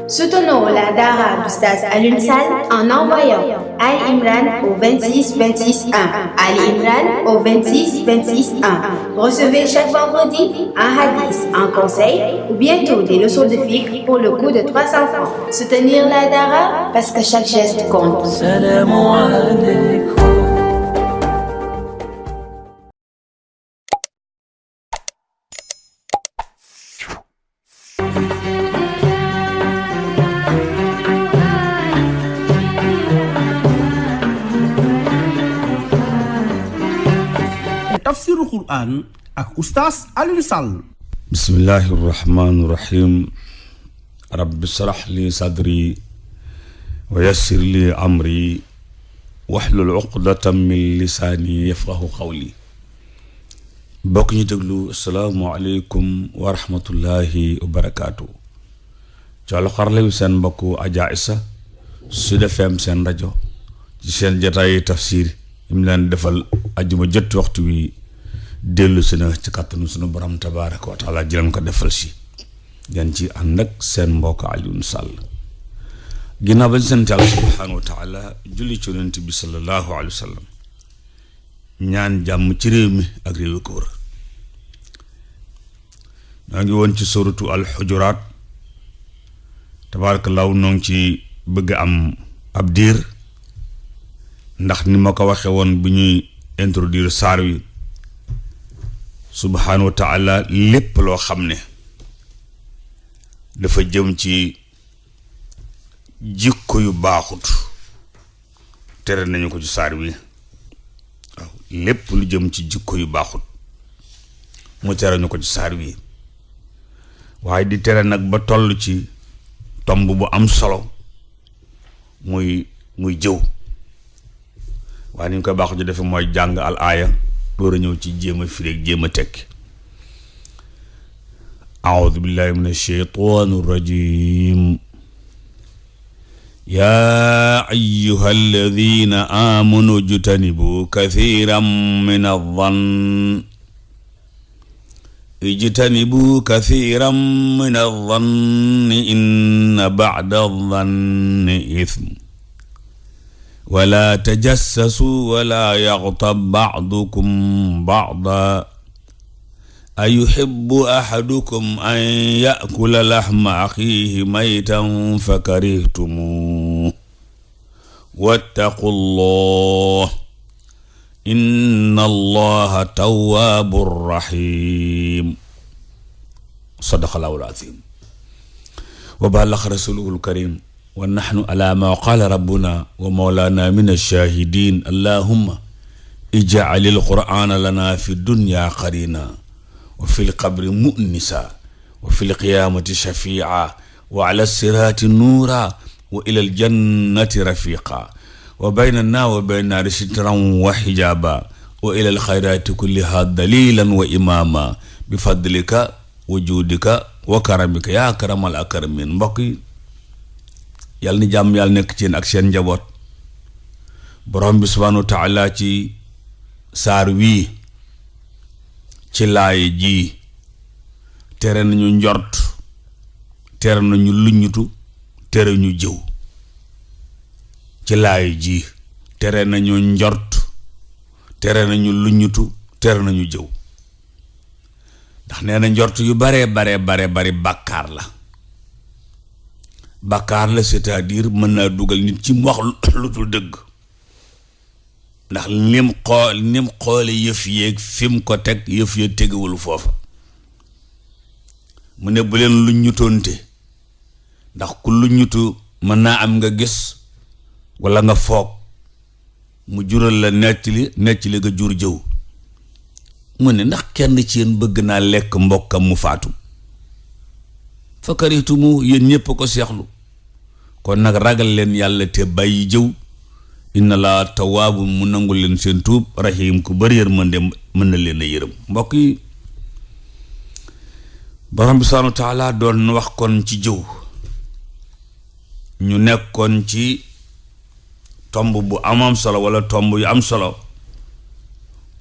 Soutenons la Dara d'Oustaz Alioune Sall en envoyant Ali Imran au 26 26 1. Ali Imran au 26 26 1. Recevez chaque vendredi un hadith, un conseil ou bientôt des leçons de fiqh pour le coût de 300 francs. Soutenir la Dara parce que chaque geste compte. Salam alaikum. Tafsirul Quran ak Oustaz Alioune Sall. Bismillahi rahmaani rahim. Rabbi shrah li sadri wa yassir li amri wahlul uqdatan min lisaani yafqahu qawli. Bokk ñu déglu asalaamu aleykum wa rahmatullahi wa barakaatu. ci wàllu xarala wi seen mbokku Adja Issa Sud FM seen rajo ci seen jotaayu tafsir yi mu leen defal ajjuma jot waxtu wi dellu si na ci kàttanu sunu borom tabaaraka wa taala jëleen ko defal si ngeen ci ànd ak seen mbokk Alioune Sall. ginnaaw bañ sant Yàlla subhaanahu wa taala julli ci Yonent bi sallallahu alayhi wa sallam ñaan jàmm ci réew mi ak réew yi ko wër. ñoo ngi woon ci suratu al-Hujuraat tabaarakallaahu noo ngi ci bëgg am ab diir ndax ni ma ko waxe woon bu ñuy introduire saar wi subhaanahu wa taala lépp loo xam ne dafa jëm ci jikko yu baaxut tere nañu ko ci saar wi waaw lépp lu jëm ci jikko yu baaxut mu tere ñu ko ci saar wi waaye di tere nag ba toll ci tomb bu am solo muy jëw waaye ni ñu koy baaxu ji defe mooy jàng al aaya door a ñëw ci jéem a firi ak jéem a tekki. aoudu billahi min ashaytaani rajim. yaa ayyuha alladina amanu ijtanibu kathiran min adh-dhann inna ba'da adh-dhanni ithm wala tajassasu wala yaghtab ba'dukum ba'dan ayuhibbu ahadukum an ya'kula lahma akhihi maytan fakarihtumuh wattaqullah inna allaha tawwabur rahim. sadaqallahul azim wa balagha rasuluhul karim wa nahnu ala ma qala rabbuna wa mawlana min ash-shahidin. allahumma ij'alil qur'ana lana fi dunya qarina wa fil qabri mu'nisa wa fil qiyamati shafi'a wa ala sirati nura wa ila al jannati rafiqa wa baynana wa bayna sitran wa hijaba wa ila al khayrati kulliha dalilan wa imama bi fadlika wa judika wa karamika ya akramal akramin. mbokk yi yàlla ni jàmm yàlla nekk ci yéen ak seen njaboot. borom bi subhaanahu wa taala ci saar wii ci laay ji tere nañu njort, tere nañu luññutu, tere ñu jëw. ci laay ji tere nañu njort, tere nañu luññutu, tere nañu jëw. ndax nee na njort yu bare bari bàkkaar la. bàkkaar la c'est-à-dire mën naa dugal nit ci mu wax lu dul dëgg ndax nim xoole yëf yeeg fi mu ko teg yëf ya tegewul foofa. mu ne bu leen lu ñutoonte ndax ku lu ñutu mën naa am nga gis walla nga foog mu jural la nettali nga jur jëw. mu ne ndax kenn ci yéen bëgg naa lekk mbokkam mu faatu fakaritumu yéen ñépp ko seexlu. kon nag ragal leen yàlla te bàyyi jëw. inna laa tawaabu mu nangul leen seen tuub rahim ku bari yërmande mën na leen a yërëm. mbokk yi borom bi subhaanahu wa taala doon wax kon ci jëw. ñu nekkoon ci tomb bu amam solo wala tomb yu am solo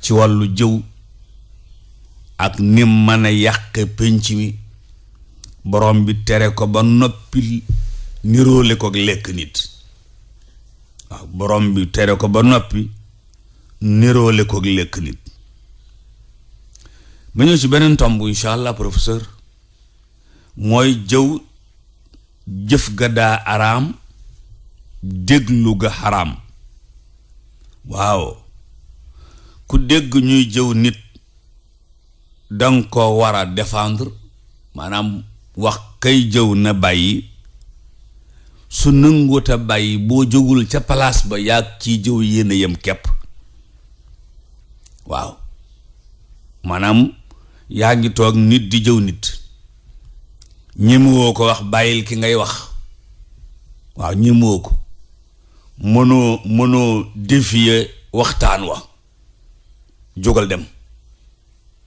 ci wàllu jëw ak nim mën a yàq pénc mi. borom bi tere ko ba noppi niroole ko lekk nit. waaw borom bi tere ko ba noppi niroole ko lekk nit. ma ñëw ci beneen tomb incha allah professeur, mooy jëw jëf ga daa araam, déglu ga xaraam. waaw ku dégg ñuy jëw nit danga ko war a défendre, maanaam wax kay jëw na bàyyi. su nanguwut a bàyyi boo jógul ca palaas ba yaa ciy jëw yéen a yem kepp. waaw maanaam yaa ngi toog nit di jëw nit, ñemewoo ko wax bàyyil ki ngay wax. waaw ñemewoo ko, mënoo défier waxtaan wa, jógal dem.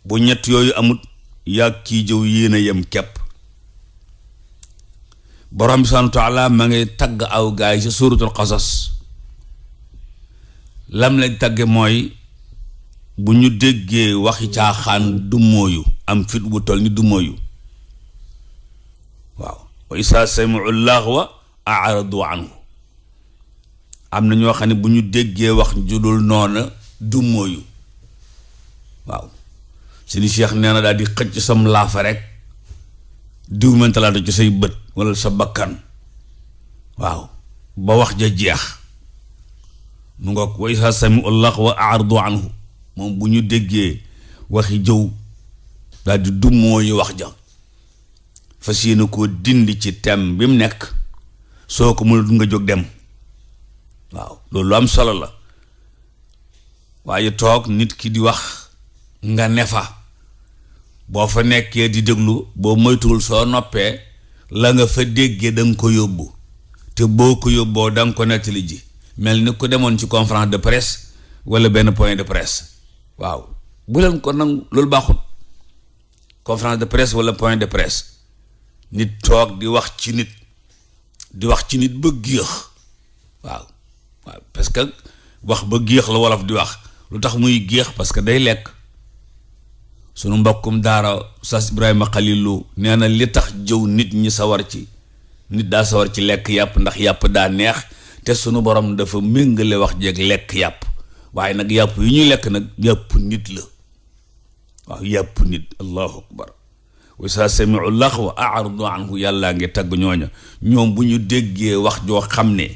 bu ñett yooyu amut yaa ciy jëw yéen a yem kepp. borom bi subhaanahu wa taala ma ngi tagg aw gaay ci suuratul qasas. lam lañ tagge mooy bu ñu déggee waxi caaxaan du mooyu, am fit bu toll ni du mooyu. waaw wa isaa sami'u laghwa a'radu anhu. am na ñoo xam ne bu ñu déggee wax judul noona du mooyu. waaw suñu Cheikh nee na daal di xëcc sam laafa rek diw mentalaatu ci say bët wala sa bakkan. waaw ba wax ja jeex. mu ngoog wa isaa sami'u laghwa a'radu anhu. moom bu ñu déggee waxi jëw daal di dummoo yu wax ja, fas yéene koo dindi ci tem bi mu nekk. soo ko mënut nga jóg dem. waaw loolu lu am solo la. waaye toog nit ki di wax nga ne fa, boo fa nekkee di déglu, boo moytuwul soo noppee la nga fa déggee da nga ko yóbbu, te boo ko yóbboo da nga ko nettali ji, mel ni ku demoon ci conférence de presse wala benn point de presse. waaw bu leen ko nangu, loolu baaxul. conférence de presse wala point de presse, nit toog di wax ci nit ba géex. waaw parce que wax ba géex la wolof di wax. lu tax muy géex? parce que day lekk. sunu mbokkum daara Oustaz Ibrahima Khalilou nee na li tax jëw nit ñi sawar ci, nit daa sawar ci lekk yàpp, ndax yàpp daa neex, te sunu borom dafa méngale wax jeeg lekk yàpp. waaye nag yàpp yi ñuy lekk nag yàpp nit la. waaw yàpp nit. allahu akbar. wa saa sami'u laghwa a'radu anhu. yàllaa ngi tagg ñooña. ñoom bu ñu déggee wax joo xam ne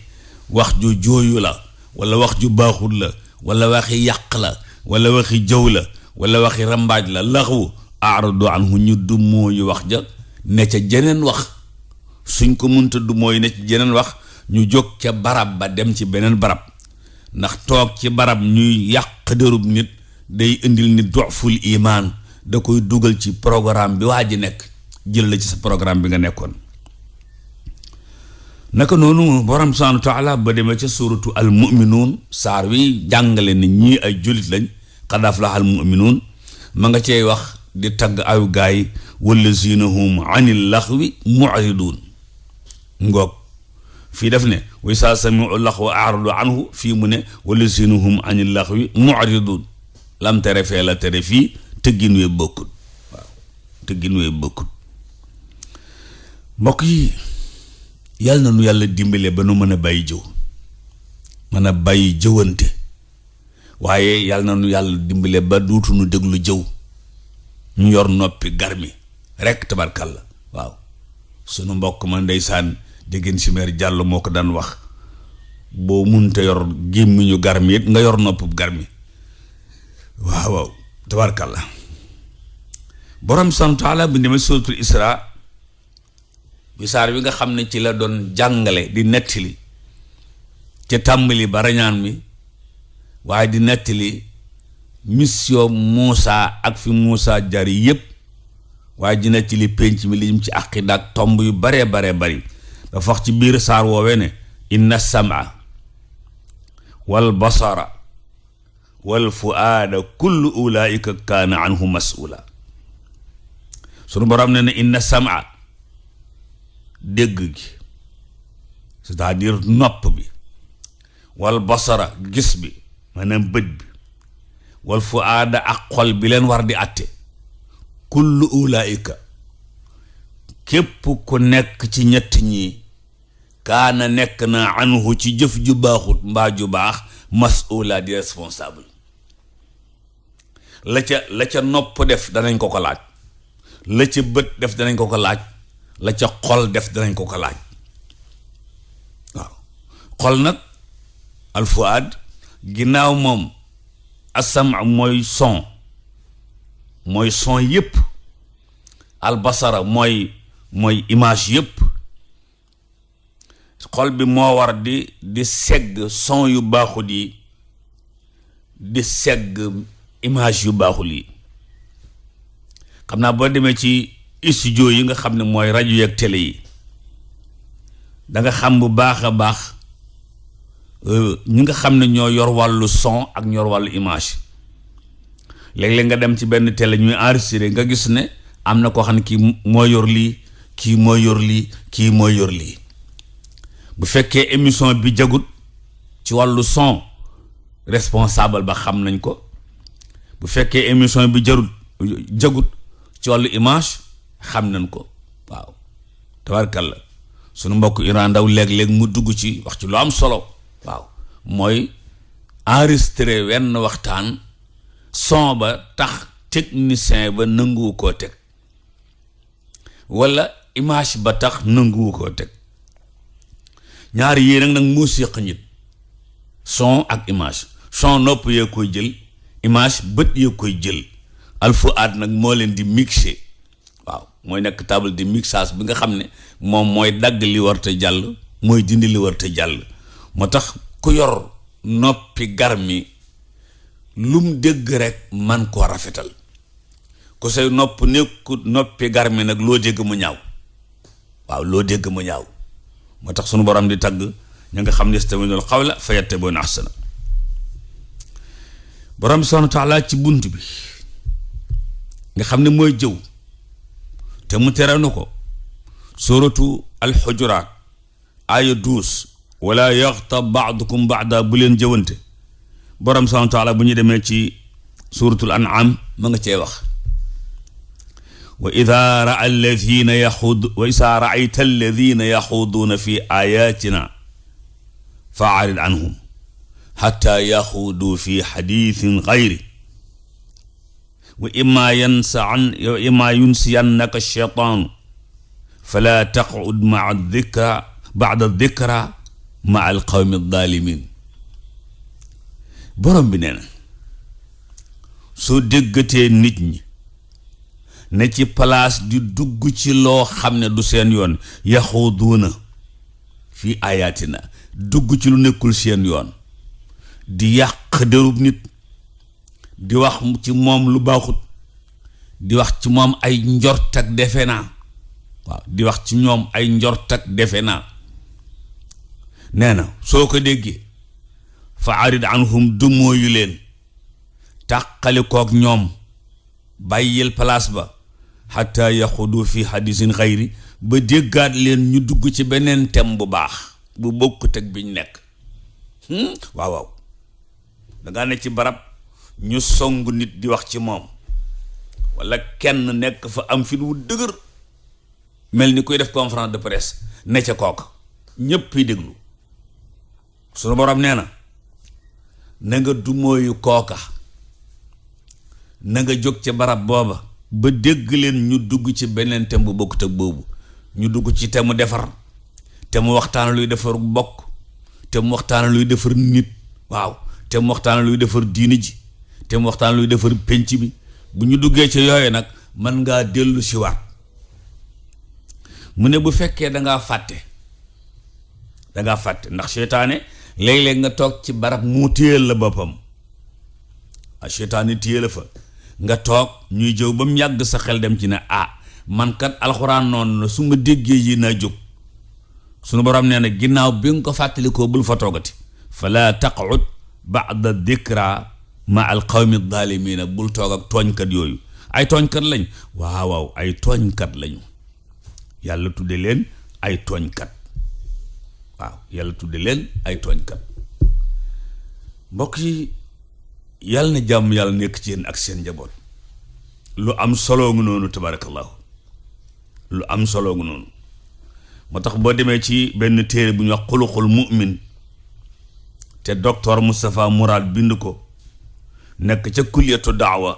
wax ju jooyu la, wala wax ju baaxul la, wala waxi yàq la, wala waxi jëw la, wala waxi rambaaj la, laghwu a'radu anhu, ñu du mooyu wax ja ne ca jeneen wax. suñ ko munta du mooyu ne ci jeneen wax, ñu jóg ca barab ba dem ci beneen barab. ndax toog ci barab ñuy yàq dërub nit day indil nit du'ful imaan, da koy dugal ci programme bi waa ji nekk, jël la ci sa programme bi nga nekkoon. naka noonu borom subhaanahu wa taala ba demee ca suuratu al mu'minuun, saar wi jàngale ni ñii ay jullit lañ, qad aflaha al mu'minuun, ma nga cey wax di tagg aw gaay wallaziina hum anil laghwi mu'riduun. ngoog fii def ne wa izaa sami'u laghwa a'radu anhu, fii mu ne wallaziina hum anil laghwi mu'riduun. lam tere fee la tere fii, tëggin wee bokkut. waaw tëggin wee bokkut. mbokk yi, yàlla na nu yàlla dimbale ba nu mën a bàyyi jëw, mën a bàyyi jëwante. waaye yàlla na nu yàlla dimbale ba duutu nu déglu jëw, ñu yor noppi garmi rek tabarkalla. waaw sunu mbokk ma ndeysaan déggeen si meer jàll moo ko daan wax, boo munte yor gémmiñu garmi it nga yor noppub garmi. waaw tabarkalla. borom subhaanahu wa taala bu demee suuratul Isra, bi saar bi nga xam ne ci la doon jàngale di nettali ca tàmbali ba rañaan mi, waaye di nettali mission Muusa ak fi Muusa jar yépp, waaye di nettali pénc mi li jëm ci aqida ak tomb yu baree bari. dafa wax ci biir saar woowee ne inna sam'a wal basara wal fuaada kullu ulaika kaana anhu mas'ula. sunu borom ne inna sam'a, dégg gi, c'est-à-dire nopp bi, wal basara, gis bi, maanaam bët bi, wal fuaada, ak xol bi leen war di àtte, kullu ulaika, képp ku nekk ci ñett ñi, kaana nekk na anhu ci jëf ju baaxut mbaa ju baax mas'uula di responsable. la ca nopp def danañ ko laaj, la ca bët def danañ ko laaj, la ca xol def danañ ko laaj. waaw xol nag alfuad ginnaaw moom asam mooy son yépp, albasara mooy image yépp. xol bi moo war di segg son yu baaxul yi, di segg image yu baaxul yi. xam naa boo demee ci studio yi nga xam ne mooy rajo yi ak télé yi, da nga xam bu baax a baax ñi nga xam ne ñoo yor wàllu son ak ñor wàllu image. léeg-léeg nga dem ci benn télé ñuy enregistré nga gis ne am na koo xam ne kii moo yor lii, kii moo yor lii, kii moo yor lii. bu fekkee émission bi jagut ci wàllu son, responsable ba xam nañ ko. bu fekkee émission bi jagut ci wàllu image, xam nañ ko. waaw tabarkalla sunu mbokk Iran Ndaw léeg-léeg mu dugg ci wax ci lu am solo. waaw mooy enregistré wenn waxtaan, son ba tax technicien ba nanguwu koo teg, walla image ba tax nanguwu koo teg. ñaari yii nag moo séq nit, son ak image. son nopp yee koy jël, image bët yee koy jël. alfuad nag moo leen di mixé. waaw mooy nekk table de mixage bi nga xam ne moom mooy dagg li war te jàll, mooy dindi li war te jàll. moo tax ku yor noppi garmi lum dégg rek man koo rafetal. ku say nopp nekku noppi garmi nag loo dégg mu ñaaw. waaw loo dégg mu ñaaw. moo tax sunu borom di tagg ña nga xam ne yastami'uuna al-qawla fa yattabi'uuna ahsana. borom subhaanahu wa taala ci bunt bi nga xam ne mooy jëw te mu tere na ko, suratu al-Hujuraat aaya 12, wala yaxtab ba'dukum ba'dan, bu leen jëwante. borom subhaanahu wa taala bu ñu demee ci suratul an'am ma nga cee wax, wa idaa ra'ayta alladhiina yaxuuduuna fi aayaatina fa'rid anhum hattaa yaxuuduu fi hadiithin ghayrihi wa immaa yunsiyannaka ash-shaytaanu falaa taq'ud ba'da dhikraa ma'a al-qawmi adh-dhaalimiin. borom bi nee na soo déggatee nit ñi ne ci place di dugg ci loo xam ne du seen yoon, yaxuuduuna fii ayaatina, dugg ci lu nekkul seen yoon, di yàq derub nit, di wax ci moom lu baaxut, di wax ci moom ay njort ak defe naa. waaw di wax ci ñoom ay njort ak defe naa. nee na soo ko déggee fa arid anhum dumóoyu leen, tàqali kook ñoom, bàyyil place ba, xataa yaxudu fi hadisin xayri, ba déggaat leen ñu dugg ci beneen thème bu baax bu bokkut ak biñ nekk. waaw waaw dangaa ne ci barab ñu song nit di wax ci moom, walla kenn nekk fa am fit wu dëgër mel ni kuy def conférence de presse ne ca kooka ñépp yi déglu. sunu borom nee na nga dumóoyu kooka, na nga jóg ca barab booba ba dégg leen ñu dugg ci beneen thème bu bokkut ak boobu. ñu dugg ci thème mu defar, te mu waxtaan luy defar bokk, te mu waxtaan luy defar nit. waaw te mu waxtaan luy defar diini ji, te mu waxtaan luy defar penc bi. bu ñu duggee ci yooyu nag mën ngaa dellu si waat. mu ne bu fekkee dangaa fàtte ndax seytaane léeg-léeg nga toog ci barab mu téyel la boppam. seytaane téye la fa nga toog ñuy jëw ba mu yàgg sa xel dem ci ne man kat alxuraan noonu la, su ma déggee yi naa jóg. sunu borom nee na ginnaaw bi nga ko fàttalikoo bul fa toogati. fala taq'ud ba'da dhikra ma al qawmi adh-dhalimiina, bul toog ak tooñkat yooyu. ay tooñkat lañ, waaw ay tooñkat lañu. yàlla tudde leen ay tooñkat. waaw yàlla tudde leen ay tooñkat. mbokk yi, yàlla na jàmm yàlla nekk ci yéen ak seen njaboot. lu am solo ngi noonu tabarakallahu, lu am solo ngi noonu. moo tax boo demee ci benn téere bu ñuy wax xuluxul mu'min te docteur Moustapha Mourad bind ko nekk ca kulliyatu daawa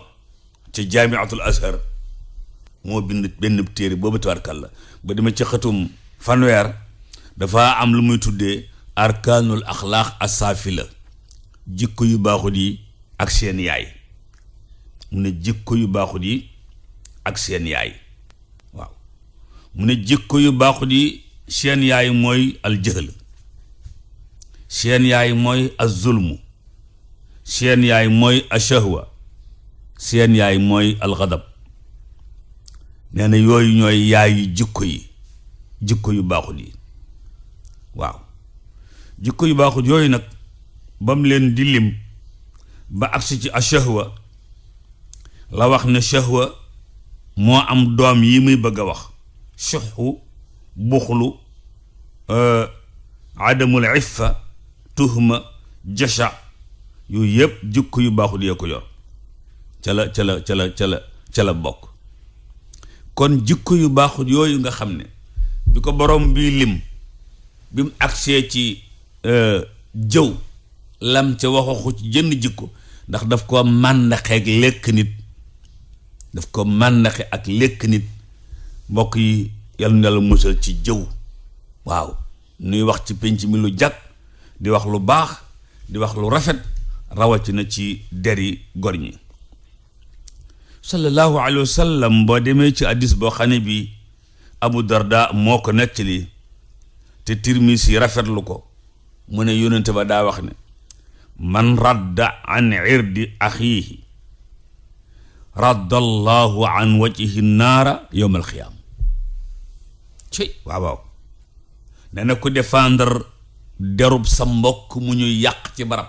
ca jaamiatul azhar moo bind benn téere boobu tabarkalla ba demee ci xëtum fanweer dafa am lu muy tuddee arkaanul axlaaq asaafila jikko yu baaxut yi ak seen yaay mu ne jikko yu baaxut yi ak seen yaay waaw mu ne jikko yu baaxut yi seen yaay mooy aljahl seen yaay mooy azulmu seen yaay mooy ashahwa seen yaay mooy alxadab nee na yooyu ñooy yaayu jikko yu baaxut yi waaw jikko yu baaxut yooyu nag ba mu leen di lim ba agsi ci ashahwa la wax ne shahwa moo am doom yi muy bëgg a wax suxu buxlu adamul iffa tuhma jasha yooyu yëpp jikko yu baaxut yee ko yor ca la bokk. kon jikko yu baaxut yooyu nga xam ne bi ko borom bii lim bi mu agsee ci jëw lam ca waxaxu ci jënn jikko ndax daf ko màndaxe ak lekk nit mbokk yi yàlla na musal ci jëw. waaw nuy wax ci penc mi lu jag di wax lu baax di wax lu rafet rawatina ci deri gor ñi. sallallahu alayhi wa sallam boo demee ci hadiis boo xam ne bi Abu Darda moo ko nettali te Tirmisi rafetlu ko mu ne yónnente ba daa wax ne man radda an irdi axiihi radda allahu an wajhihi naara yowmal xiyaam. ci waaw nee na ku défendre derub sa mbokk mu ñuy yàq ci barab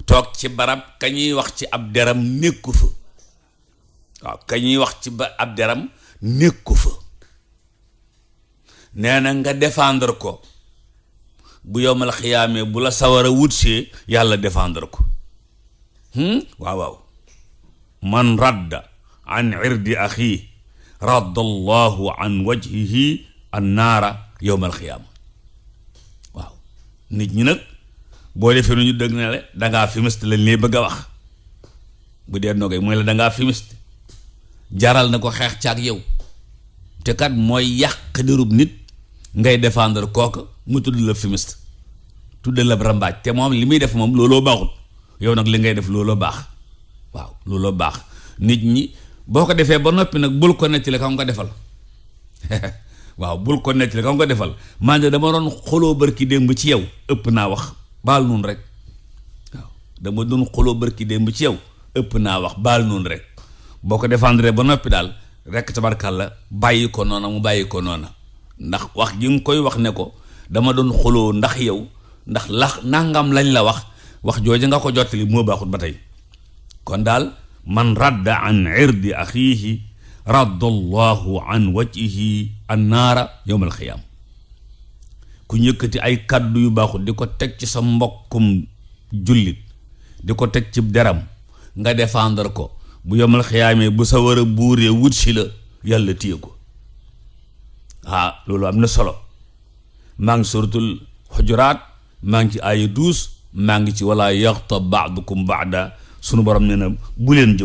toog ci barab ka ñuy wax ci ab deram nekku fa waaw ka ñuy wax ci ab deram nekku fa nee na nga défendre ko bu yowmal xiyaamee bu la sawara wutsee yàlla défendre ko waaw man radda an irdi axi radda allahu an wajhihi an naara yowmal xiyaama. waaw nit ñi nag boo defee nu ñu dëgg ne la dangaa fimiste lañ lay bëgg a wax bu dee nogay mooy la dangaa fimiste jaral na ko xeex caag yow te kat mooy yàq derub nit ngay défendre kooka mu tudd la fimiste tudd la rambaaj te moom li muy def moom looloo baaxul yow nag li ngay def looloo baax. waaw looloo baax nit ñi boo ko defee ba noppi nag bul ko nettali ka nga ko defal waaw bul ko nettali ka nga ko defal man de dama doon xoloo barki démb ci yow ëpp naa wax baal noonu rek waaw dama doon xoloo barki démb ci yow ëpp naa wax baal noonu rek boo ko défendre ba noppi daal rek tabarkàlla bàyyi ko noona mu bàyyi ko noona ndax wax ji nga koy wax ne ko dama doon xoloo ndax yow ndax nangam lañ la wax jooju nga ko jottali moo baaxut ba tey. kon daal man radda an irdi axiihi radda allahu an wajhihi an naara yowmal xiyaam. ku ñëkkati ay kàddu yu baaxul di ko teg ci sa mbokkum jullit di ko teg ci deram nga défendre ko bu yowmal xiyaamee bu sa war a buuree wut si la yàlla téye ko. loolu am na solo. maa ngi suratul xujuraat maa ngi ci aaya 12 maa ngi ci wala yaxtab baadukum baada. sunu borom nee na bu leen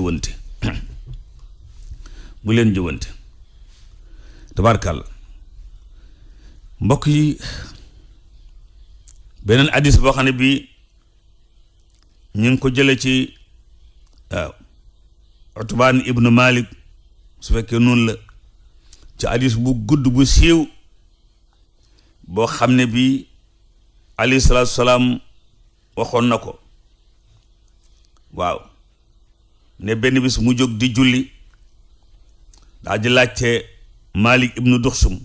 jëwante tabarkàlla. mbokk yi beneen hadis boo xam ne bii ñu ngi ko jële ci Utbaan ibnu Malik su fekkee noonu la ci hadis bu gudd bu siiw boo xam ne bii alayhi salaatu salaam waxoon na ko. waaw ne benn bis mu jóg di julli daa di laajte Malik ibnu Duxsum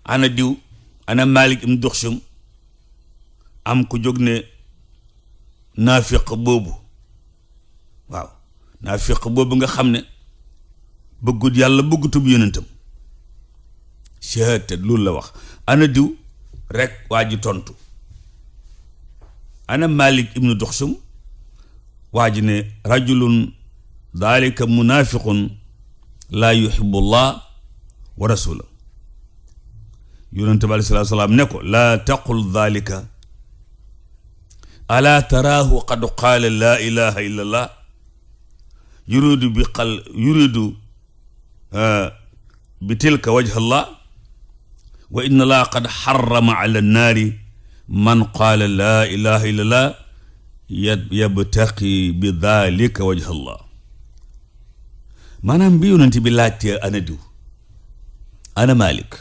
ana diw ana Malik ibnu Duxsum am ku jóg ne naafiq boobu. waaw naafiq boobu nga xam ne bëggut yàlla bëggutub yonentam te loolu la wax ana diw rek waa ji tontu ana Malik ibnu Duxsum waa ji ne rajulun dalika munafiqun laa yuhibbu llah wa rasula. yonente bi alayhi salaam ne ko laa taqul dhalika alaa taraahu qad qaala laa ilaha illa allah yuridu bi tilka wajha allah wa inna allaha qad harrama ala nnaari man qaala laa ilaha illa allah yabtaqi bi dhalika wajha allah. maanaam bi yonent bi laajtee ana diw ana Malik,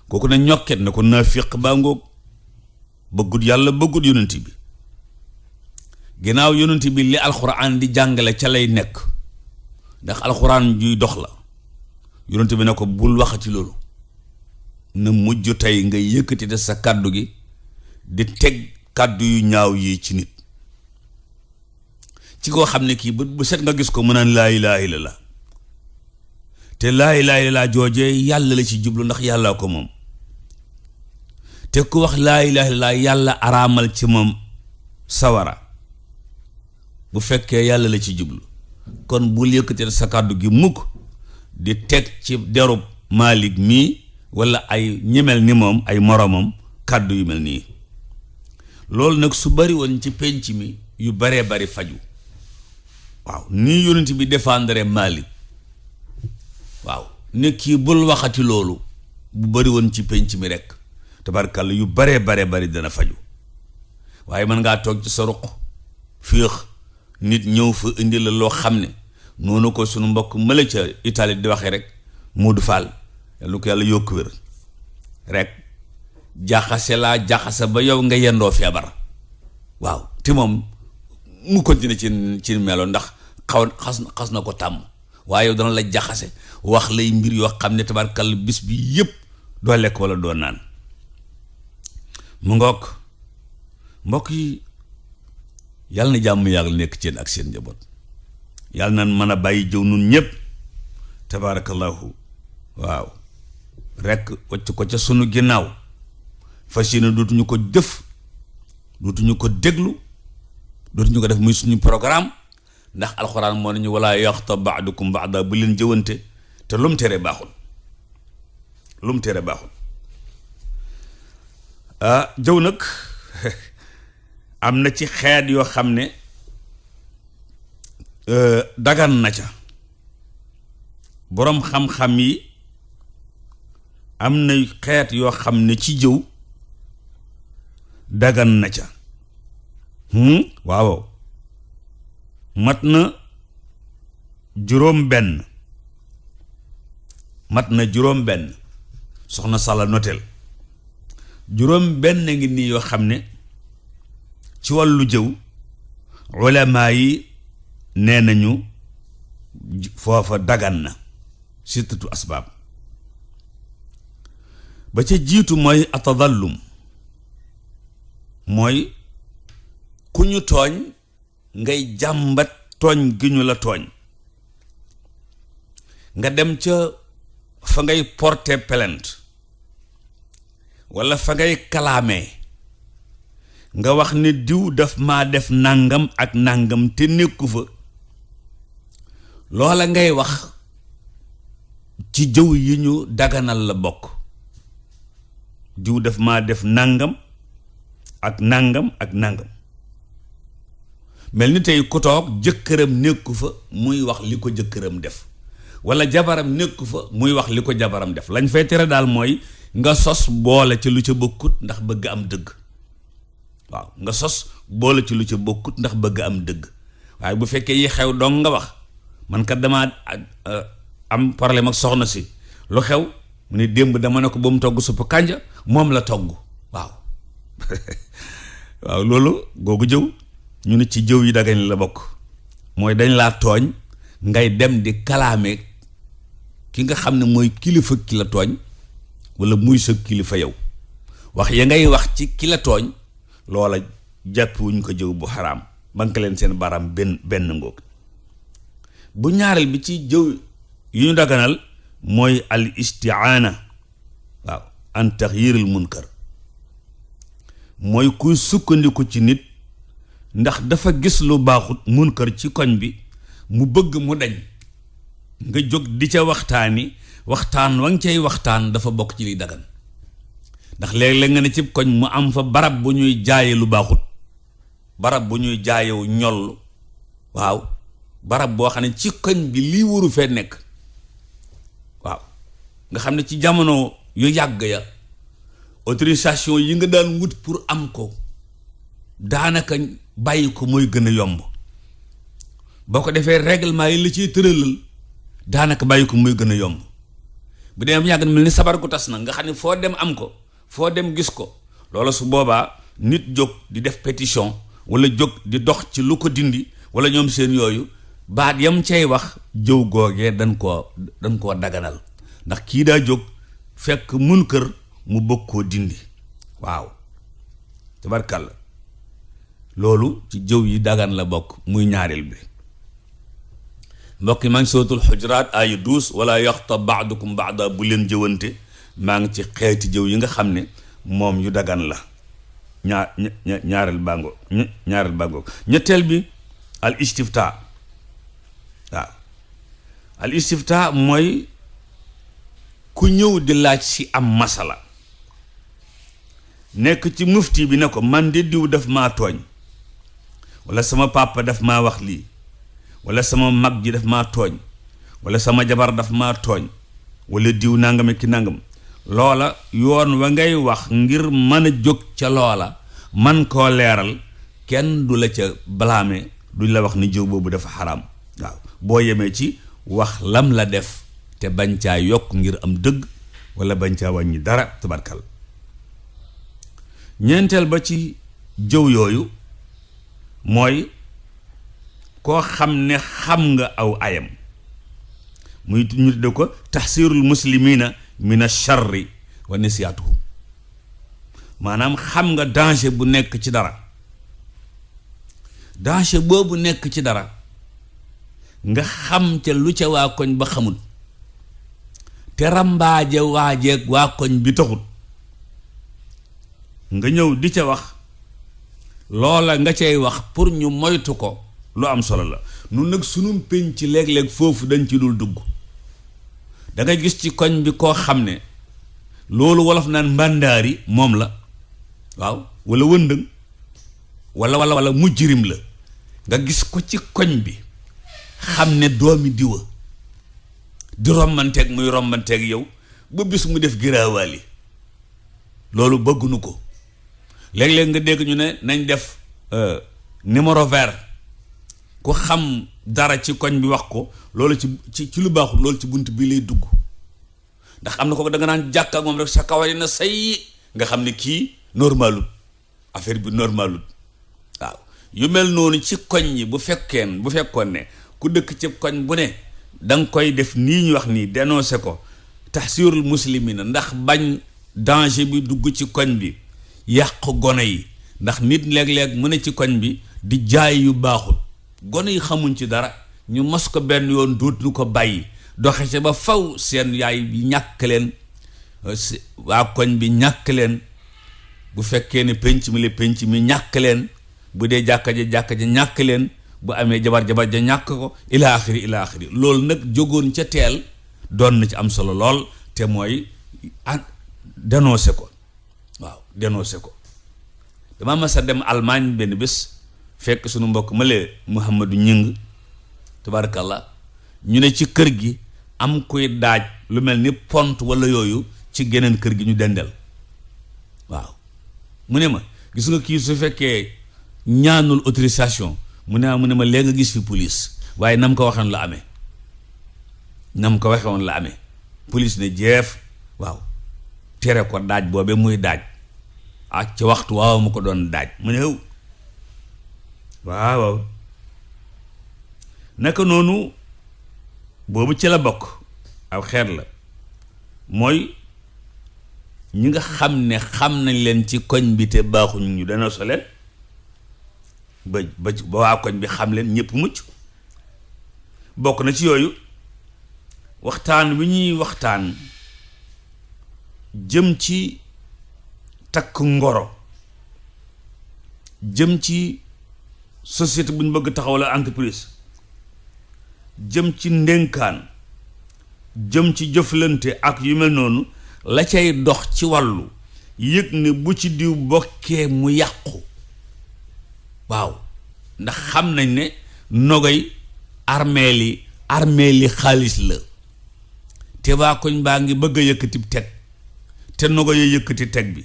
kooku ne ñokket na ko naafiq baa ngoog, bëggut yàlla bëggut yonent bi. ginnaaw yonent bi li alxuraan di jàngale ca lay nekk, ndax alxuraan juy dox la. yonent bi ne ko bul waxati loolu, na mujj tey nga yëkkati te sa kàddu gi di teg kàddu yu ñaaw yi ci nit, ci koo xam ne kii bu set nga gis ko mu naan laa ilaaha illallaah, te laa ilaaha illallaah joojee yàlla la ci jublu ndax yàllaa ko moom. te ku wax laa ilaaha illallaah yàlla araamal ci moom sawara bu fekkee yàlla la ci jublu. kon bul yëkkati sa kàddu gi mukk di teg ci derub Malik mii walla ay ñemel ni moom ay moromam kàddu yu mel nii. loolu nag su bari woon ci penc mi yu baree bari faju. waaw nii yonent bi défendre Malik, waaw ne kii bul waxati loolu, bu bari woon ci penc mi rek tabarkàlla yu baree bari dana faju. waaye mën ngaa toog ci sa ruq féex, nit ñëw fa indi la loo xam ne noonu ko sunu mbokk mëla ca Italie di waxee rek Modou Fall lu ko yàlla yokk wér rek jaxase ba yow nga yendoo feebar. waaw te moom mu continuer ci melo ndax xas na ko tàmm, waaye yow dana la jaxase wax lay mbir yoo xam ne tabarkàlla bis bi yépp doo lekk wala doo naan. mu ngoog mbokk yi, yàlla na jàmm yàlla nekk ci ak seen njaboot, yàlla na mën a bàyyi jëw nun ñépp tabarakallahu. waaw rekk wacc ko ca sunu ginnaaw, fas yéene dootuñu ko def, dootuñu ko déglu, dootuñu ko def muy suñu programme, ndax alxuraan moo nañu wala yaxtab ba'dukum ba'da, bu leen jëwante, te lu mu tere baaxul, lu mu tere baaxul. jëw nag am na ci xeet yoo xam ne dagan na ca. boroom xam-xam yi am na xeet yoo xam ne ci jëw dagan na ca. waaw mat na juróom benn soxna Sala notel juróom benn ngi nii yoo xam ne ci wàllu jëw ulamaa yi nee nañu foofa dagan na sittatu asbaab. ba ca jiitu mooy atadallum, mooy ku ñu tooñ ngay jàmbat tooñ gi ñu la tooñ, nga dem ca fa ngay porter plainte walla fa ngay kalaamee, nga wax ne diw daf maa def nangam ak nangam te nekku fa. loola ngay wax ci jëw yi ñu daganal la bokk. diw daf maa def nangam ak nangam ak nangam, mel ni tey ku toog jëkkëram nekku fa muy wax li ko jëkkëram def, walla jabaram nekku fa muy wax li ko jabaram def. lañ fay tere daal mooy nga sos boole ci lu ca bokkut ndax bëgg am dëgg. waaw nga sos boole ci lu ca bokkut ndax bëgg am dëgg. waaye bu fekkee yi xew dong nga wax, man kat damaa am problème ak soxna si, lu xew mu ne démb dama ne ko ba mu togg suppu kànja moom la togg. waaw waaw loolu googu jëw ñu ne ci jëw yi dagañ la bokk. mooy dañ laa tooñ ngay dem di kalaame ki nga xam ne mooy kilifa ki la tooñ, walla muy sa kilifa yow. wax ya ngay wax ci ki la tooñ, loola jàpp wuñ ko jëw bu xaraam. bank leen seen baram benn ngoog. bu ñaareel bi ci jëw yu ñu daganal mooy al istiaana. waaw an taxyiril munkar, mooy kuy sukkandiku ci nit ndax dafa gis lu baaxut munkar ci koñ bi, mu bëgg mu dañ, nga jóg di ca waxtaani waxtaan wa nga cay waxtaan dafa bokk ci liy dagan ndax léeg-léeg nga ne ci koñ mu am fa barab bu ñuy jaaye lu baaxut, barab bu ñuy jaayewu ñoll, waaw barab boo xam ne ci koñ bi lii waru fee nekk, waaw nga xam ne ci jamono yu yàgg ya autorisation yi nga daan wut pour am ko daanaka bàyyi ko mooy gën a yomb, boo ko defee règlement yi la ciy tëralal daanaka bàyyi ko mooy gën a yomb. bu dee am yàgg na mel ni sabar gu tas na nga xam ne foo dem am ko, foo dem gis ko, loola su boobaa nit jóg di def pétition wala jóg di dox ci lu ko dindi wala ñoom seen yooyu baat yam cay wax jëw googee dañ koo daganal ndax kii daa jóg fekk mun kër mu bëgg koo dindi. waaw tabarkàlla loolu ci jëw yi dagan la bokk, muy ñaareel bi. mbokk yi maa ngi suratul xujuraat ay 12 wala yaxtab baadukum baada, bu leen jëwante. maa ngi ci xeeti jëw yi nga xam ne moom yu dagan la. ñaareel bàngo ñetteel bi al istifta. waaw al istifta mooy ku ñëw di laaj si am masala, nekk ci mufti bi ne ko man de diw daf maa tooñ, wala sama papa daf maa wax lii, wala sama mag ji daf maa tooñ, wala sama jabar daf maa tooñ, wala diw nangam ki nangam. loola yoon wa ngay wax ngir mën a jóg ca loola man koo leeral, kenn du la ca blâmer, duñ la wax ni jëw boobu dafa xaraam. waaw boo yemee ci wax lam la def te bañ caa yokk ngir am dëgg wala bañ caa wàññi dara, tabarkal. ñeenteel ba ci jëw yooyu mooy koo xam ne xam nga aw ayam, muy ñu tudde ko taxsirul muslimina min ash-sharri wa nisyaatuhum, maanaam xam nga danger bu nekk ci dara, danger boobu nekk ci dara nga xam ca lu ca waa koñ ba xamul, te rambaaje waajeeg waa koñ bi taxut nga ñëw di ca wax, loola nga cay wax pour ñu moytu ko, lu am solo la. nun nag sunum penc ci léeg-léeg foofu dañ ci dul dugg. da ngay gis ci koñ bi koo xam ne loolu wolof naan mbàndaari moom la, waaw wala wëndëng wala mujjirim la, nga gis ko ci koñ bi xam ne doomi diwa di rombanteeg muy rombanteeg yow ba bis mu def giraawaali. loolu bëggunu ko. léeg-léeg nga dégg ñu ne nañ def numéro vert, ku xam dara ci koñ bi wax ko, loolu ci lu baaxul, loolu ci bunt bi lay dugg. ndax am na ko da nga naan jàkk ak moom rek sa kawari na say nga xam ne kii normalut, affaire bi normalut. waaw yu mel noonu ci koñ yi bu fekkoon ne ku dëkk ci koñ bu ne da nga koy def nii ñu wax nii, dénoncé ko tahsirul muslimina, ndax bañ danger bi dugg ci koñ bi, yàq gone yi. ndax nit léeg-léeg mu ne ci koñ bi di jaay yu baaxul, gone yi xamuñ ci dara, ñu mos ko benn yoon dootuñu ko bàyyi, doxe ca ba faw seen yaay bi ñàkk leen, waa koñ bi ñàkk leen, bu fekkee ne penc mi ñàkk leen, bu dee jàkka ja ñàkk leen, bu amee jabar ja ñàkk ko, ila axiri. loolu nag jógoon ca teel doon na ci am solo lool, te mooy dénoncé ko. waaw dénoncé ko. dama mas a dem Allemagne benn bés, fekk sunu mbokk male Mouhamadou Ñing tabarakallah, ñu ne ci kër gi am kuy daaj lu mel ni pont wala yooyu ci geneen kër gi ñu dendel. waaw mu ne ma gis nga kii su fekkee ñaanul autorisation mu ne ma léegi nga gis fi police, waaye nam ko waxoon la amee, police ne jeef, waaw tere ko daaj boobe muy daaj ak ci waxtu waaw mu ko doon daaj. mu ne hëw waaw naka noonu boobu ci la bokk, aw xeet la, mooy ñi nga xam ne xam nañ leen ci koñ bi te baaxuñ ñu dana so leen ba waa koñ bi xam leen ñëpp mucc. bokk na ci yooyu waxtaan wi ñuy waxtaan jëm ci takk ngoro, jëm ci société bu ñu bëgg taxaw la entreprise, jëm ci ndénkaan, jëm ci jëflante ak yu mel noonu la cay dox ci wàllu yëg ne bu ci diw bokkee mu yàqu waaw ndax xam nañ ne nogay armeeli xaalis la te waa koñ baa ngi bëgg a yëkkati teg te nogo ya yëkkati teg bi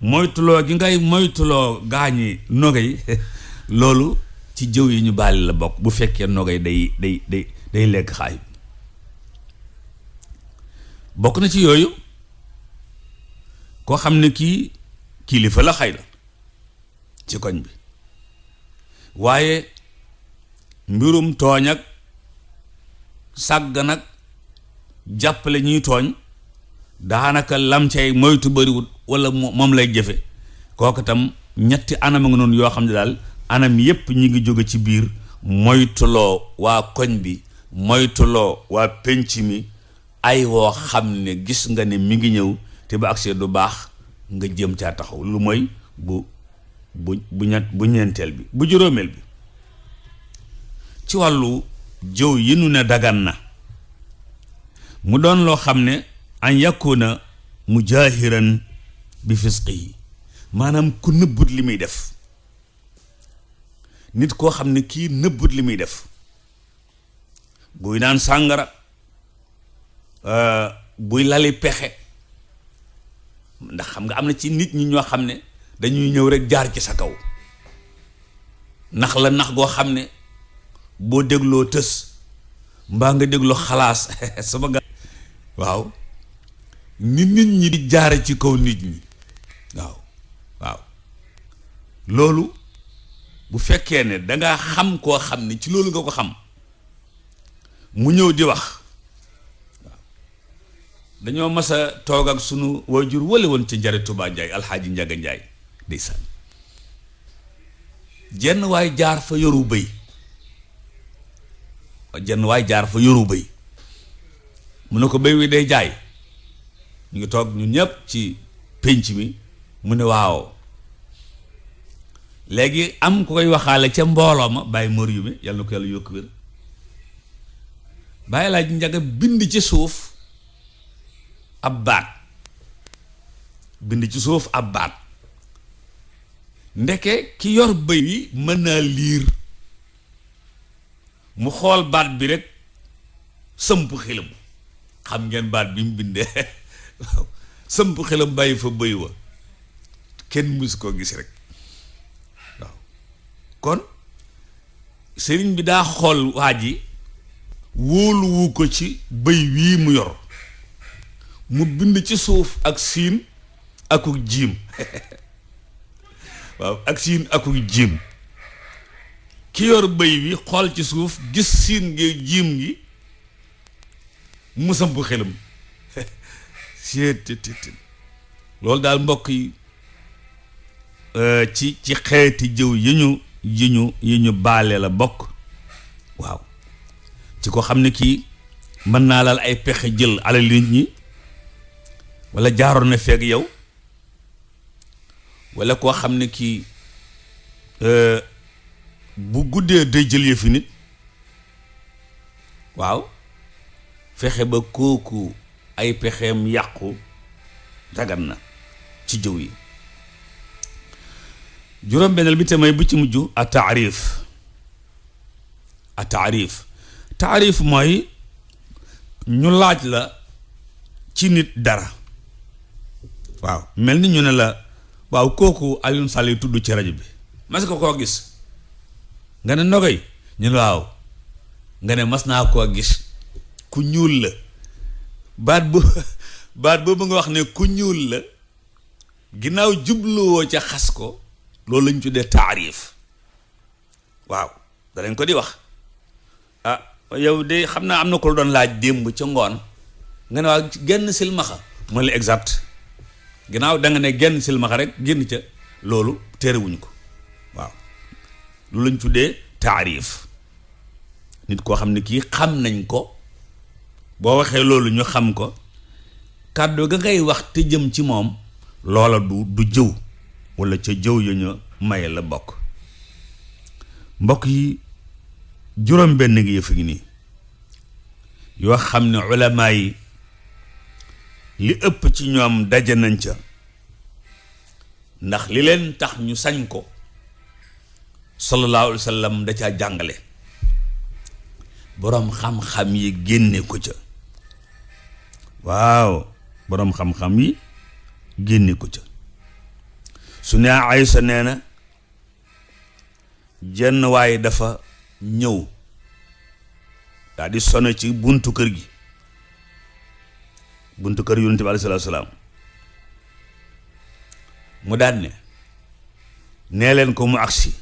moytuloo gi ngay moytuloo gaañi nogo yi loolu ci jëw yi ñu baali la bokk bu fekkee nogo yi day lekk xaay bokk na ci yooyu koo xam ne kii kilifa la xay la ci koñ bi waaye mbirum tooñ ak sàgg nag jàppale ñuy tooñ daanaka lam cay moytu bariwut wala moom lay jëfe kooku tam ñetti anam a nga noonu yoo xam ne daal anam yépp ñi ngi jóge ci biir moytuloo waa koñ bi moytuloo waa penc mi ay woo xam ne gis nga ne mi ngi ñëw te ba agsee du baax nga jëm caa taxaw lu mooy bu ñeenteel bi bu juróomeel bi ci wàllu jëw yi nu ne dagan na mu doon loo xam ne an yakuna mujahiran bi fisqihi maanaam ku nëbbut li muy def nit koo xam ne kii nëbbut li muy def buy naan sàngara buy lali pexe ndax xam nga am na ci nit ñi ñoo xam ne dañuy ñëw rek jaar ci sa kaw nax la nax goo xam ne boo dégloo tës mbaa nga dégloo xalaas sama ga waaw ni nit ñi di jaare ci kaw nit ñi waaw loolu bu fekkee ne dangaa xam koo xam ne ci loolu nga ko xam mu ñëw di wax waaw dañoo mas a toog ak sunu waajur wala woon ci njare Tuubaa Njaay alxaaji Njaga Njaay ndeysaan jenn waay jaar fa yoru bëy mu ne ko bëy wi day jaay ñu ngi toog ñun ñëpp ci pénc mi mu ne waaw léegi am ku koy waxaale ca mbooloo ma bàyyi mor yu mi yàlla na ko yàlla yokk wér bàyyi laaj njaga bind ci suuf ab baat ndeke ki yor bëy wi mën naa liir mu xool baat bi rek sëmp xelam xam ngeen baat bi mu bindee sëmp xelam bàyyi fa bëy wa kenn mus koo gis rek waaw kon sëriñ bi daa xool waa ji wóoluwu ko ci bëy wii mu yor mu bind ci suuf ak siin akuk jiim waaw ak siin akuk jiim ki yor bëy wi xool ci suuf gis siin ngi jiim gi mu samp xelam loolu daal mbokk yi ci xeeti jëw yi ñu baale la bokk waaw ci ko xam ne kii mën naa laal ay pexe jël alal nit ñi wala jaaroon na feeg yow wala koo xam ne kii bu guddee day jël yëfi nit waaw fexe ba kooku ay pexeem yàqu dagan na ci jëw yi juróom-benneel bi te may bu ci mujj a taarif mooy ñu laaj la ci nit dara waaw mel ni ñu ne la waaw kooku Alioune Sall yi tudd ci rajo bi mas ko koo gis nga ne Nogay ñu ne waaw nga ne mas naa koo gis ku ñuul la baat boobu nga wax ne ku ñuul la ginnaaw jubluwoo ca xas ko loolu lañ tuddee taarif waaw danañ ko di wax ah yow de xam naa am na ko doon laaj démb ca ngoon nga ne waa genn silmaxa mooy la exact ginnaaw da nga ne genn silmaxa rek génn ca loolu terewuñ ko waaw loolu lañ tuddee taarif nit koo xam ne kii xam nañ ko boo waxee loolu ñu xam ko kàddu ga ngay wax te jëm ci moom loola du jëw wala ca jëw ya ñu maye la bokk mbokk yi juróom benn ngi yëf ngi nii yoo xam ne ulamaa yi li ëpp ci ñoom daje nañ ca ndax li leen tax ñu sañ ko sallallahu alayhi wa sallam da caa jàngale boroom xam-xam yi génne ko ca waaw boroom xam-xam yi génne ko ca su ne Aysa nee na jenn waaye dafa ñëw daal di sonn ci buntu kër gi buntu kër Yonent bi alayhi salaatu wa salaam mu daan ne nee leen ko mu agsi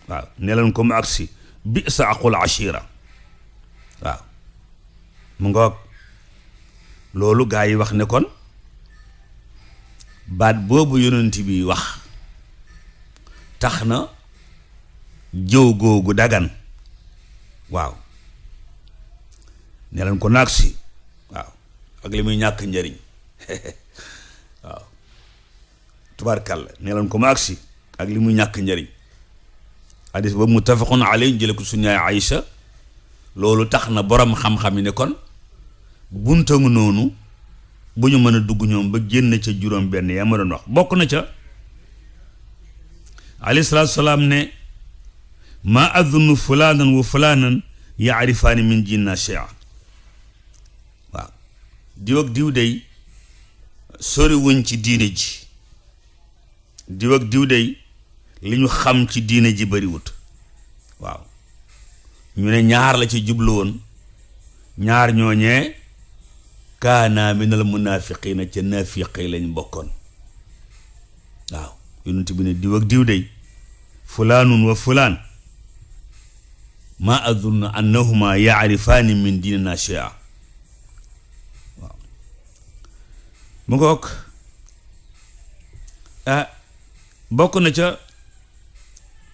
waaw nee leen ko mu agsi bi sa aqul ashira waaw mu ngoog loolu gaa yi wax ne kon baat boobu Yonent bi wax tax na jëw googu dagan waaw nee leen ko naag si waaw ak li muy ñàkk njariñ waaw tubaarkàlla nee leen ko mu agsi ak li muy ñàkk njariñ hadis boobu muttafaqun alayhi jële ko suñu yaay Aïcha loolu tax na borom xam-xam yi ne kon buntangu noonu bu ñu mën a dugg ñoom ba génn ca juróom benn yaa ma doon wax bokk na ca alayhi salaatu salaam ne ma adunnu fulaanan wa fulaanan yaarifaani min jinna shay'a waaw diw ak diw day sori wuñ ci diine ji diw ak diw day li ñu xam ci diine ji bariwut waaw ñu ne ñaar la ci jublu woon ñaar ñooñee kaana minal munaafiqiina ca naafiqi lañ bokkoon waaw yonent bi ne diw ak diw day fulaanun wa fulaan ma adunnu annahuma yaarifaani min diinina shay'a waaw mu ngoog bokk na ca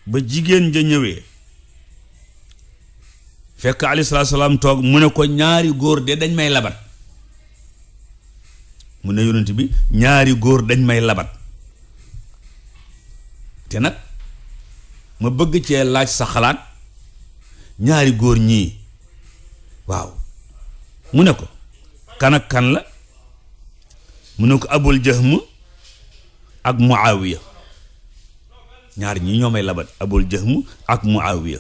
ba jigéen ja ñëwee fekk alayhi salaatu salaam toog mu ne ko ñaari góor de dañ may labat mu ne yonent bi ñaari góor dañ may labat te nag ma bëgg cee laaj sa xalaat ñaari góor ñii waaw mu ne ko kan ak kan la mu ne ko Abul Jahm ak Muawiya ñaar ñii ñoo may labat Abul Jahm ak Muawiya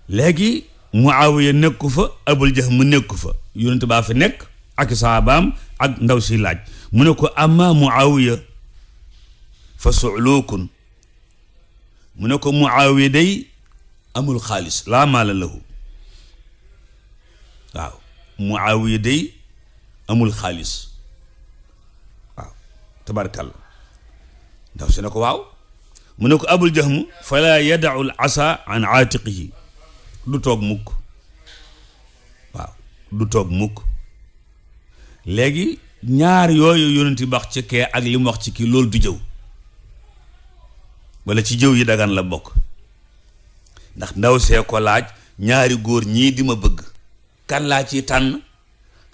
léegi Muawiya nekku fa Abul Jahm nekku fa yonent baa fi nekk ak saabaam ak ndaw si laaj mu ne ko amma Muawiya fa su'lukun mu ne ko Muawiya day amul xaalis laa maala lahu waaw Muawiya day amul xaalis waaw tabarkalla ndaw si ne ko waaw mu ne ko Abul Jahm fala yada'u al asa an aatiqihi du toog mukk waaw du toog mukk léegi ñaar yooyu yonent bi wax ci kee ak li mu wax ci kii loolu du jëw wala ci jëw yi dagan la bokk ndax ndaw see ko laaj ñaari góor ñii di ma bëgg kan laa ciy tànn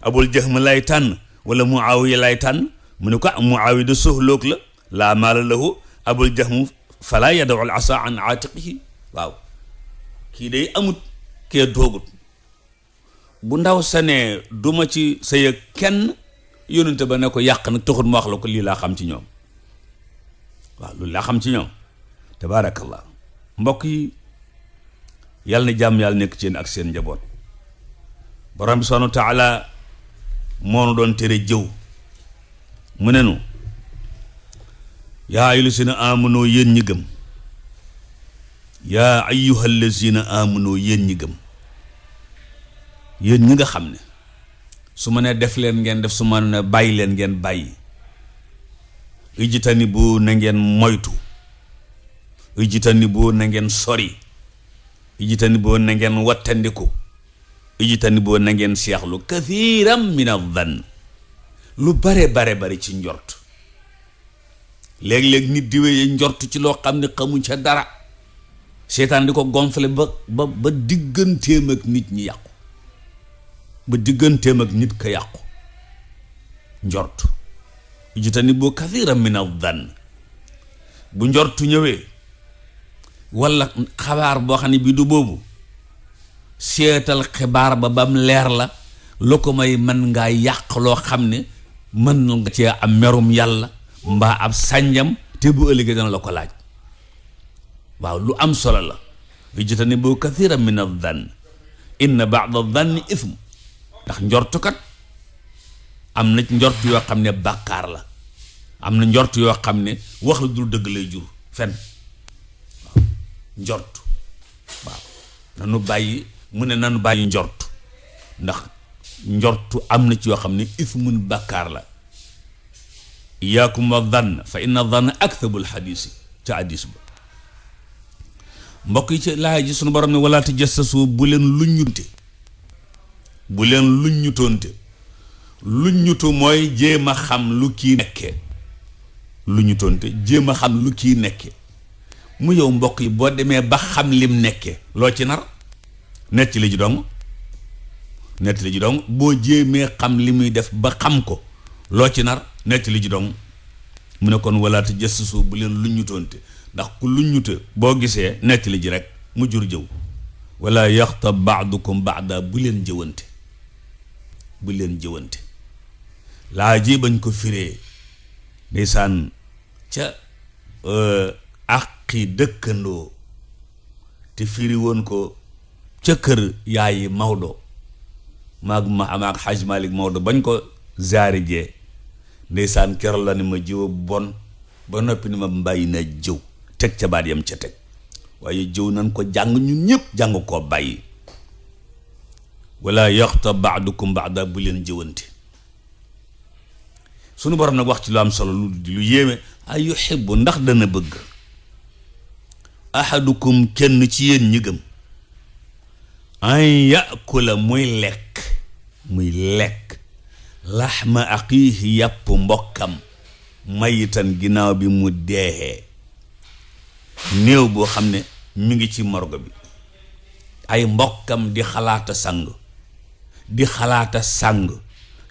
Abul Jahm lay tànn wala Muawiya lay tànn mu ne ko Muawiya de soxloog la laa maala lahu Abul Jahm fala yada'u al asa an aatiqihi waaw kii day amut kee doogut bu ndaw sa ne duma ci sëy ak kenn yónnante ba ne ko yàq nag taxut mu wax la ko lii laa xam ci ñoom waaw loolu laa xam ci ñoom tabaarakallah mbokk yi yàlla na jàmm yàlla nekk ci yéen ak seen njaboot borom bi subhaanahu wa taala moo nu doon tere jëw mu ne nu yaa ayyuhallazina aamanu yéen ñi gëm yaa ayyuhallazina aamanu yéen ñi gëm yéen ñi nga xam ne su ma ne def leen ngeen def su ma ne bàyyi leen ngeen bàyyi ijtanibu na ngeen moytu ijtanibu na ngeen sori ijtanibu na ngeen wattandiku ijtanibu na ngeen seexlu kathiran min adh-dhann lu bare bare ci njort léeg-léeg nit di wéye njort ci loo xam ne xamuñ ca dara seetaan di ko gonfle ba digganteem ak nit ñi yàqu ba digganteem ak nit ka yàqu njort ijtanibu kathiran min adh-dhann bu njortu ñëwee walla xabaar boo xam ne bii du boobu seetal xibaar ba bam leer la lu ko may mën ngaa yàq loo xam ne mën nga cee am merum yàlla mbaa ab sànjam te bu ëllëgee dana la ko laaj. waaw lu am solo la. ijtanibu kathiran min adh-dhann inna ba'da adh-dhanni ithm. ndax njortukat am na njort yoo xam ne bàkkaar la, am na njort yoo xam ne wax la dul dëgg lay jur fen. waaw njort waaw nanu bàyyi mu ne nanu bàyyi njort ndax njortu am na ci yoo xam ne ithmun bàkkaar la. iyaakum wa dhann fa inna dhanna akdhabul hadiisi ca hadiis ba. mbokk yi ci laay ji sunu borom ne wala tajassasu bu leen luññute, bu leen luññutoonte. luññutu mooy jéem a xam lu kii nekkee. luññutoonte jéem a xam lu kii nekkee mu yow mbokk yi boo demee ba xam lim nekkee loo ci nar netti li ji dong, netti li ji dong. boo jéemee xam li muy def ba xam ko loo ci nar netti li ji dong. mu ne kon wala tajassasu bu leen luññutoonte ndax ku luññute boo gisee netti li ji rek mu jur jëw. wala yaxtab ba'dukum ba'da bu leen jëwante, bu leen jëwante. laa ji bañ ko firee ndeysaan ca àqi dëkkandoo te firi woon ko ca kër yaayi Maodo maag Haj Malik Maodo bañ ko zaari jee ndeysaan keroog la ni ma jëw bon ba noppi ni ma bàyyi na jëw teg ca baat yam ca teg. waaye jëw nan ko jàng ñun ñëpp jàng koo bàyyi. wala yaxtab ba'dukum ba'da bu leen jëwante. sunu borom nag wax ci lu am solo lu yéeme. ay yuhibbu ndax dana bëgg ahadukum kenn ci yéen ñi gëm an yakula muy lekk laxma aqiihi yàpp mbokkam mayitan ginnaaw bi mu deexee. néew boo xam ne mi ngi ci morgue bi ay mbokkam di xalaata sang, di xalaata sang,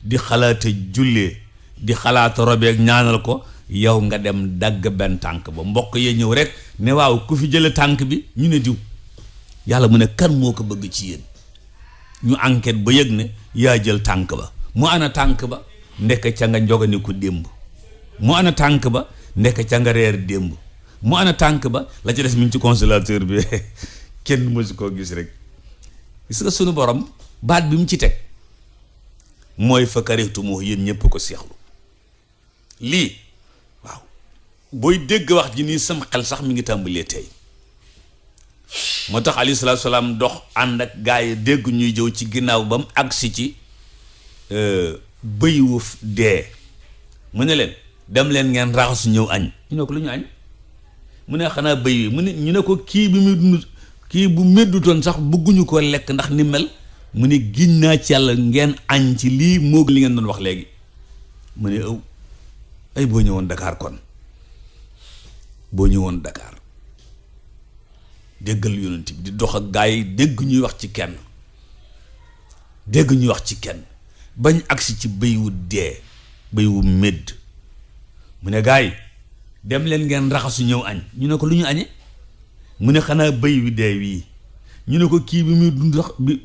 di xalaata jullee, di xalaata robeek ñaanal ko, yow nga dem dagg benn tànk ba. mbokk yee ñëw rek ne waaw ku fi jële tànk bi ñu ne diw. yàlla mu ne kan moo ko bëgg ci yéen. ñu enquête ba yëg ne yaa jël tànk ba. mu ana tànk ba ndekk ca nga njoganiku démb. mu ana tànk ba ndekk ca nga reer démb. mu ana tànk ba la ci des mi ngi ci congélateur bi kenn mësu koo gis rek. gis nga sunu borom baat bi mu ci teg mooy fa karihtumu yéen ñëpp ko seexlu. lii waaw booy dégg wax ji nii sam xel sax mi ngi tàmbalee tey. moo tax alayhi salaatu salaam dox ànd ak gaa yi dégg ñuy jëw ci ginnaaw ba mu agsi ci bëy wu dee. mu ne leen dem leen ngeen raxasu ñëw añ. ñu ne ko lu ñu añ. mu ne xanaa bëy wi mu ne ñu ne ko kii bi mu dund kii bu meddutoon sax bëgguñu ko lekk ndax ni mel. mu ne giñ naa ci yàlla ngeen añ ci lii moo li ngeen doon wax léegi. mu ne ay boo ñëwoon Dakar kon boo ñëwoon Dakar déggal yonent bi di dox ak gaa yi dégg ñuy wax ci kenn, dégg ñuy wax ci kenn bañ agsi ci bëy wu dee, bëy wu médd. mu ne gaa yi dem leen ngeen raxasu ñëw añ. ñu ne ko lu ñu añee. mu ne xanaa bëy wi dee wii. ñu ne ko kii bi muy dund sax bi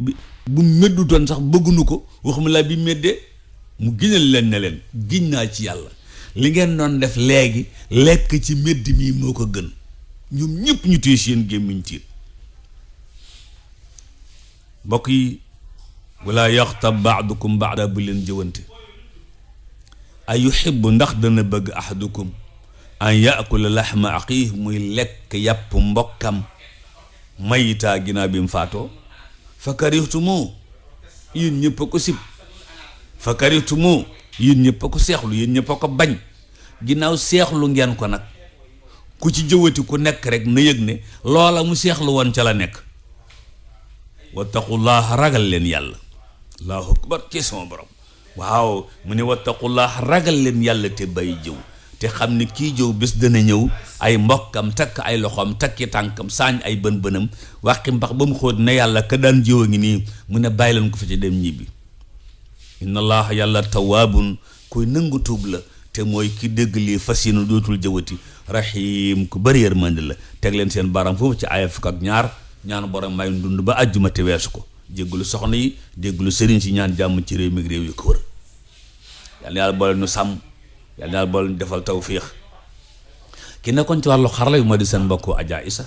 bu meddutoon sax bëgguñu ko waxuma laa bi meddee. mu giñal leen ne leen giñ naa ci yàlla li ngeen doon def léegi lekk ci medd mii moo ko gën. ñoom ñëpp ñu téye seen gémmiñ tiit. mbokk yi wala yaxtab ba'dukum ba'da bu leen jëwante. ay yuhibbu ndax dana bëgg ahadukum an yaakula laxma aqiih muy lekk yàpp mbokkam mayitaa ginnaaw bi mu faatoo. fa karihtumu yéen ñëpp a ko sib. fa karihtumu yéen ñëpp a ko seexlu, yéen ñëpp a ko bañ. ginnaaw seexlu ngeen ko nag ku ci jëwati ku nekk rek na yëg ne loola mu seexlu woon ca la nekk. wattaqullaah ragal leen yàlla. allahu akbar ci sama borom. waaw mu ne wattaqullaah ragal leen yàlla te bàyyi jëw te xam ne kii jëw bés dana ñëw ay mbokkam takk ay loxoom takki tànkam saañ ay bën bënam waxi mbax ba mu xóot ne yàlla ka daan jëw a ngi nii mu ne bàyyi leen ko fi ci dem ñibbi. inna allaha yàlla tawaabun kuy nangu tuub la te mooy ki dégg lii fas yéene dootul jëwati rahim ku bari yërmande la. teg leen seen baram foofu ci aaya fukk ak ñaar ñaanu borom may dund ba àjjuma te weesu ko jéggalu soxna yi jéggalu sëriñ si, ñaan jàmm ci réew mi ak réew yu ko wër. yal na yàlla boole nu sàmm, yal na yàlla boole nu defal tawfiix. ki nekkoon ci wàllu xarala bi moo di seen mbokk Adja Issa,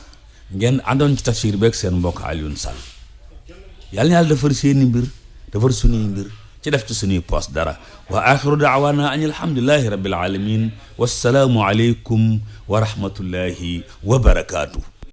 ngeen àndoon ci tafsir beeg seen mbokk Alioune Sall. yal na yàlla defar seeni mbir, defar suñuy mbir, ci def ci suñuy poos dara. wa axiru daawaana an alhamdulillahi rabbil alamin, wassalaamu aleykum wa rahmatullahi wa barakaatu.